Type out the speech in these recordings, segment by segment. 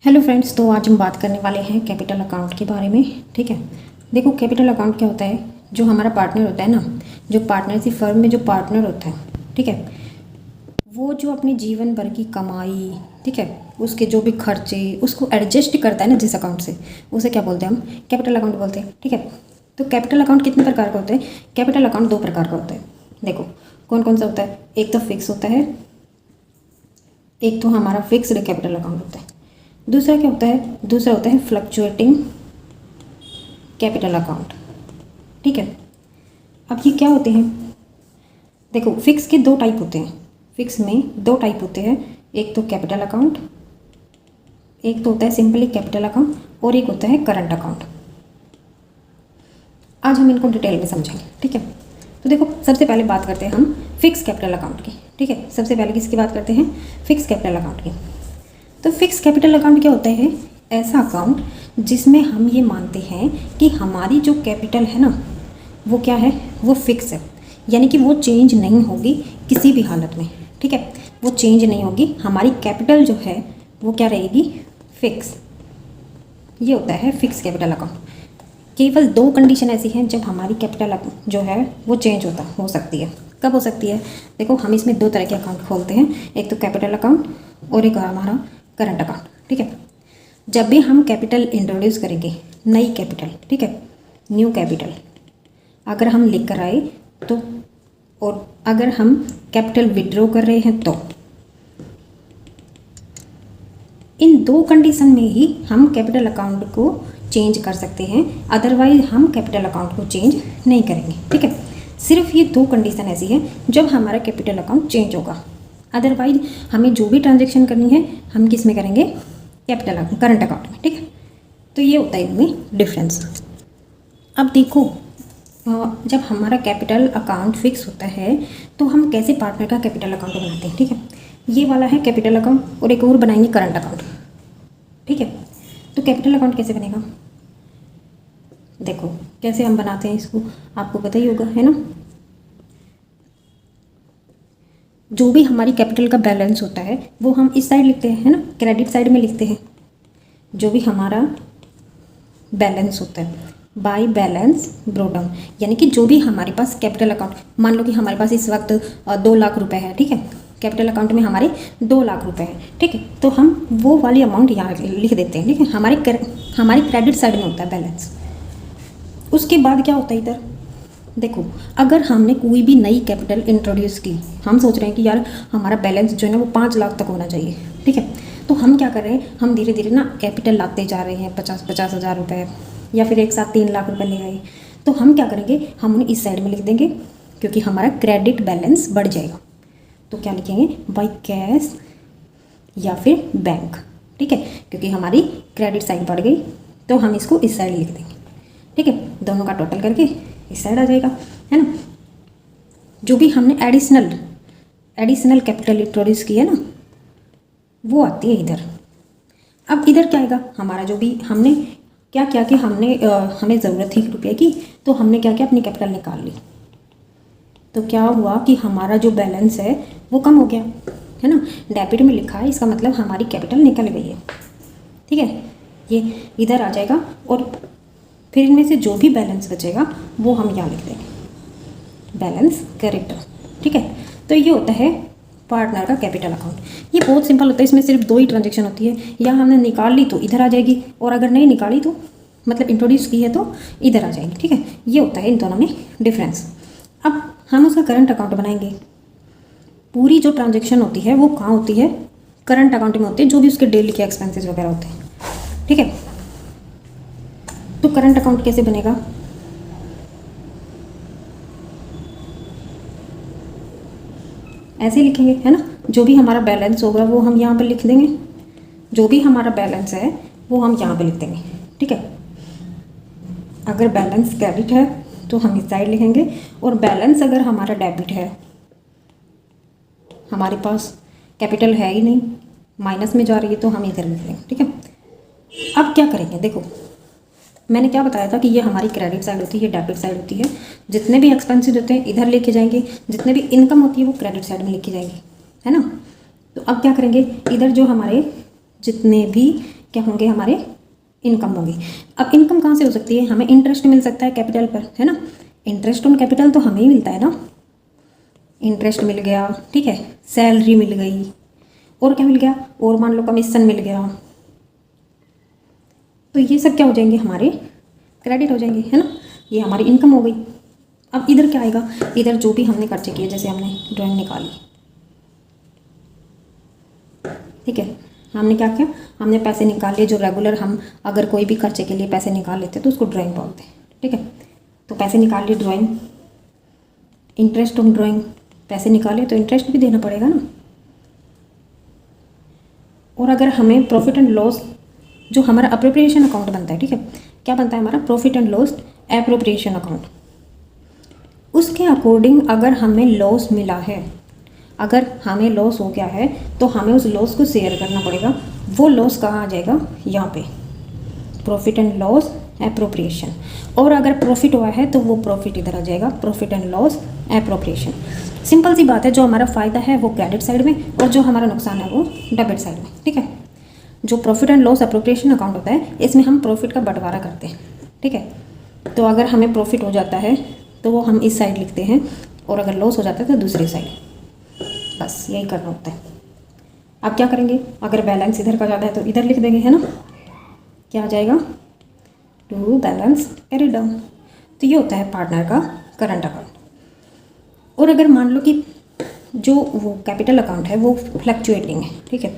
Hello friends, तो आज हम बात करने वाले हैं कैपिटल अकाउंट के बारे में। ठीक है, देखो कैपिटल अकाउंट क्या होता है। जो हमारा पार्टनर होता है ना, जो पार्टनरशिप फर्म में जो पार्टनर होता है, ठीक है, वो जो अपनी जीवन भर की कमाई, ठीक है, उसके जो भी खर्चे उसको एडजस्ट करता है ना जिस अकाउंट से, उसे क्या बोलते हैं हम? कैपिटल अकाउंट बोलते हैं। ठीक है, तो कैपिटल अकाउंट कितने प्रकार का होता है? कैपिटल अकाउंट दो प्रकार का होता है। देखो कौन कौन सा होता है। एक तो फिक्स होता है, एक तो हमारा फिक्स्ड कैपिटल अकाउंट होता है। दूसरा क्या होता है? दूसरा होता है फ्लक्चुएटिंग कैपिटल अकाउंट। ठीक है, अब ये क्या होते हैं? देखो फिक्स के दो टाइप होते हैं। फिक्स में दो टाइप होते हैं, एक तो कैपिटल अकाउंट, एक तो होता है सिंपली कैपिटल अकाउंट, और एक होता है करंट अकाउंट। आज हम इनको डिटेल में समझेंगे। ठीक है, तो देखो सबसे पहले बात करते हैं हम फिक्स कैपिटल अकाउंट की। ठीक है, सबसे पहले किसकी बात करते हैं? फिक्स कैपिटल अकाउंट की। तो फिक्स कैपिटल अकाउंट क्या होता है? ऐसा अकाउंट जिसमें हम ये मानते हैं कि हमारी जो कैपिटल है ना, वो क्या है? वो फिक्स है, यानी कि वो चेंज नहीं होगी किसी भी हालत में। ठीक है, वो चेंज नहीं होगी। हमारी कैपिटल जो है वो क्या रहेगी? फिक्स। ये होता है फिक्स कैपिटल अकाउंट। केवल दो कंडीशन ऐसी हैं जब हमारी कैपिटल जो है वो चेंज हो सकती है। कब हो सकती है? देखो हम इसमें दो तरह के अकाउंट खोलते हैं, एक तो कैपिटल अकाउंट और एक हमारा करंट अकाउंट। ठीक है, जब भी हम कैपिटल इंट्रोड्यूस करेंगे, नई कैपिटल, ठीक है, न्यू कैपिटल अगर हम लिख कर आए तो, और अगर हम कैपिटल विड्रॉ कर रहे हैं तो, इन दो कंडीशन में ही हम कैपिटल अकाउंट को चेंज कर सकते हैं। अदरवाइज हम कैपिटल अकाउंट को चेंज नहीं करेंगे। ठीक है, सिर्फ ये दो कंडीशन ऐसी है जब हमारा कैपिटल अकाउंट चेंज होगा। अदरवाइज हमें जो भी ट्रांजेक्शन करनी है हम किस में करेंगे? कैपिटल अकाउंट, करंट अकाउंट में। ठीक है, तो ये होता है इनमें डिफरेंस। अब देखो जब हमारा कैपिटल अकाउंट फिक्स होता है तो हम कैसे पार्टनर का कैपिटल अकाउंट बनाते हैं? ठीक है, ये वाला है कैपिटल अकाउंट और एक और बनाएंगे करंट अकाउंट। ठीक है, तो कैपिटल अकाउंट कैसे बनेगा? देखो कैसे हम बनाते हैं इसको, आपको पता ही होगा, है ना। जो भी हमारी कैपिटल का बैलेंस होता है वो हम इस साइड लिखते हैं, है ना, क्रेडिट साइड में लिखते हैं। जो भी हमारा बैलेंस होता है बाय बैलेंस ब्रॉट डाउन, यानी कि जो भी हमारे पास कैपिटल अकाउंट, मान लो कि हमारे पास इस वक्त 2 लाख रुपए है। ठीक है, कैपिटल अकाउंट में हमारे 2 लाख रुपए हैं। ठीक है, तो हम वो वाली अमाउंट यहाँ लिख देते हैं। ठीक है, हमारी क्रेडिट साइड में होता है बैलेंस। उसके बाद क्या होता है इधर? देखो अगर हमने कोई भी नई कैपिटल इंट्रोड्यूस की, हम सोच रहे हैं कि यार हमारा बैलेंस जो है ना वो 5 लाख तक होना चाहिए। ठीक है, तो हम क्या कर रहे हैं? हम धीरे धीरे ना कैपिटल लाते जा रहे हैं, 50-50 हज़ार रुपये, या फिर एक साथ 3 लाख रुपए ले आए। तो हम क्या करेंगे? हम उन्हें इस साइड में लिख देंगे, क्योंकि हमारा क्रेडिट बैलेंस बढ़ जाएगा। तो क्या लिखेंगे? बाई कैश या फिर बैंक। ठीक है, क्योंकि हमारी क्रेडिट साइड बढ़ गई तो हम इसको इस साइड लिख देंगे। ठीक है, दोनों का टोटल करके इस साइड आ जाएगा, है ना। जो भी हमने एडिशनल कैपिटल इंट्रोड्यूस की है ना, वो आती है इधर। अब इधर क्या आएगा? हमारा जो भी हमने क्या किया कि हमें ज़रूरत थी रुपये की, तो हमने क्या किया? अपनी कैपिटल निकाल ली। तो क्या हुआ कि हमारा जो बैलेंस है वो कम हो गया, है ना। डेबिट में लिखा है, इसका मतलब हमारी कैपिटल निकल गई है। ठीक है, ये इधर आ जाएगा और फिर इनमें से जो भी बैलेंस बचेगा वो हम यहाँ लिख देंगे, बैलेंस कैरेक्टर। ठीक है, तो ये होता है पार्टनर का कैपिटल अकाउंट। ये बहुत सिंपल होता है, इसमें सिर्फ 2 ही ट्रांजेक्शन होती है। या हमने निकाल ली तो इधर आ जाएगी, और अगर नहीं निकाली तो मतलब इंट्रोड्यूस की है तो इधर आ जाएगी। ठीक है, ये होता है इन दोनों में डिफरेंस। अब हम उसका करंट अकाउंट बनाएंगे। पूरी जो ट्रांजेक्शन होती है वो कहाँ होती है? करंट अकाउंट में होती है, जो भी उसके डेली के एक्सपेंसेस वगैरह होते हैं। ठीक है, तो करंट अकाउंट कैसे बनेगा? ऐसे लिखेंगे, है ना। जो भी हमारा बैलेंस होगा वो हम यहाँ पर लिख देंगे, जो भी हमारा बैलेंस है वो हम यहाँ पे लिख देंगे। ठीक है, अगर बैलेंस क्रेडिट है तो हम इस साइड लिखेंगे, और बैलेंस अगर हमारा डेबिट है, हमारे पास कैपिटल है ही नहीं, माइनस में जा रही है, तो हम इधर लिख देंगे। ठीक है, अब क्या करेंगे? देखो मैंने क्या बताया था कि ये हमारी क्रेडिट साइड होती है, ये डेबिट साइड होती है। जितने भी एक्सपेंसेस होते हैं इधर लेके जाएंगे, जितने भी इनकम होती है वो क्रेडिट साइड में लेके जाएंगे, है ना। तो अब क्या करेंगे? इधर जो हमारे जितने भी क्या होंगे, हमारे इनकम होंगी। अब इनकम कहाँ से हो सकती है, हमें इंटरेस्ट मिल सकता है कैपिटल पर, है ना। इंटरेस्ट ऑन कैपिटल तो हमें ही मिलता है ना, इंटरेस्ट मिल गया, ठीक है, सैलरी मिल गई, और क्या मिल गया, और मान लो कमीशन मिल गया, तो ये सब क्या हो जाएंगे, हमारे क्रेडिट हो जाएंगे, है ना। ये हमारी इनकम हो गई। अब इधर क्या आएगा, इधर जो भी हमने खर्चे किए, जैसे हमने ड्राइंग निकाली, ठीक है, हमने क्या किया, हमने पैसे निकाल लिए जो रेगुलर हम अगर कोई भी खर्चे के लिए पैसे निकाल लेते तो उसको ड्राइंग बोलते हैं, ठीक है। तो पैसे निकाल लिए ड्राइंग, इंटरेस्ट ऑन ड्राइंग, पैसे निकाले तो इंटरेस्ट भी देना पड़ेगा ना। और अगर हमें प्रॉफिट एंड लॉस, जो हमारा अप्रोप्रिएशन अकाउंट बनता है, ठीक है, क्या बनता है हमारा, profit and loss appropriation account, उसके अकॉर्डिंग अगर हमें लॉस मिला है, अगर हमें लॉस हो गया है तो हमें उस लॉस को शेयर करना पड़ेगा। वो लॉस कहाँ आ जाएगा, यहाँ पे प्रॉफिट एंड लॉस एप्रोप्रिएशन। और अगर प्रॉफिट हुआ है तो वो प्रॉफिट इधर आ जाएगा, profit and loss appropriation. Simple सी बात है, जो हमारा फ़ायदा है वो क्रेडिट साइड में और जो हमारा नुकसान है वो डेबिट साइड में, ठीक है। जो profit and loss appropriation account होता है, इसमें हम प्रॉफिट का बंटवारा करते हैं, ठीक है। तो अगर हमें प्रॉफिट हो जाता है तो वो हम इस साइड लिखते हैं, और अगर लॉस हो जाता है तो दूसरी साइड, बस यही करना होता है। अब क्या करेंगे, अगर बैलेंस इधर का ज़्यादा है तो इधर लिख देंगे, है ना। क्या आ जाएगा, टू बैलेंस कैरी डाउन। तो ये होता है पार्टनर का करंट अकाउंट। और अगर मान लो कि जो वो कैपिटल अकाउंट है वो फ्लक्चुएटिंग है, ठीक है,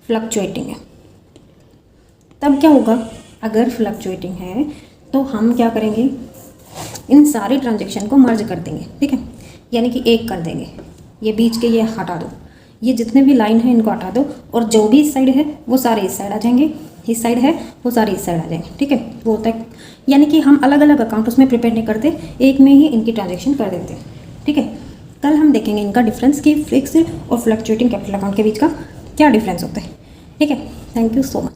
फ्लक्चुएटिंग है, तब क्या होगा, अगर फ्लक्चुएटिंग है तो हम क्या करेंगे, इन सारे ट्रांजेक्शन को मर्ज कर देंगे, ठीक है, यानी कि एक कर देंगे। ये बीच के ये हटा दो, ये जितने भी लाइन है इनको हटा दो, और जो भी इस साइड है वो सारे इस साइड आ जाएंगे, इस साइड है वो सारे इस साइड आ जाएंगे, ठीक है। वो होता है, यानी कि हम अलग अलग अकाउंट उसमें प्रिपेयर नहीं करते, एक में ही इनकी ट्रांजेक्शन कर देते हैं, ठीक है। कल हम देखेंगे इनका डिफरेंस कि फिक्स्ड और फ्लक्चुएटिंग कैपिटल अकाउंट के बीच का क्या डिफरेंस होता है, ठीक है। Thank you so much.